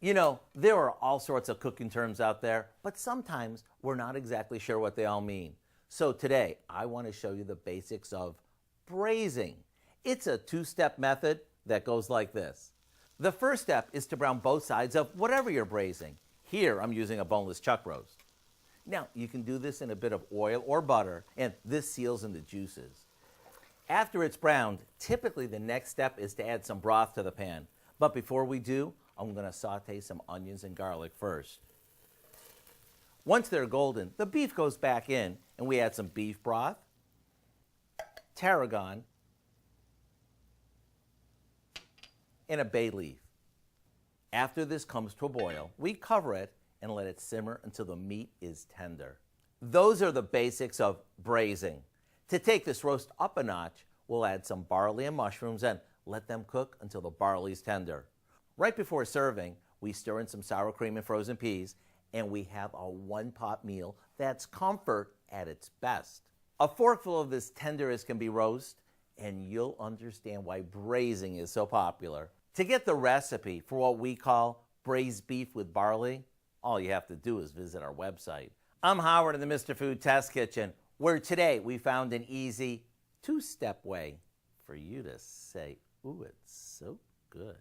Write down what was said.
You know, there are all sorts of cooking terms out there, but sometimes we're not exactly sure what they all mean. So today, I want to show you the basics of braising. It's a two-step method that goes like this. The first step is to brown both sides of whatever you're braising. Here, I'm using a boneless chuck roast. Now, you can do this in a bit of oil or butter, and this seals in the juices. After it's browned, typically the next step is to add some broth to the pan. But before we do, I'm going to saute some onions and garlic first. Once they're golden, the beef goes back in, and we add some beef broth, tarragon, and a bay leaf. After this comes to a boil, we cover it and let it simmer until the meat is tender. Those are the basics of braising. To take this roast up a notch, we'll add some barley and mushrooms and let them cook until the barley's tender. Right before serving, we stir in some sour cream and frozen peas, and we have a one-pot meal that's comfort at its best. A forkful of this tender as can be roast, and you'll understand why braising is so popular. To get the recipe for what we call braised beef with barley, all you have to do is visit our website. I'm Howard in the Mr. Food Test Kitchen, where today we found an easy two-step way for you to say, ooh, it's so good.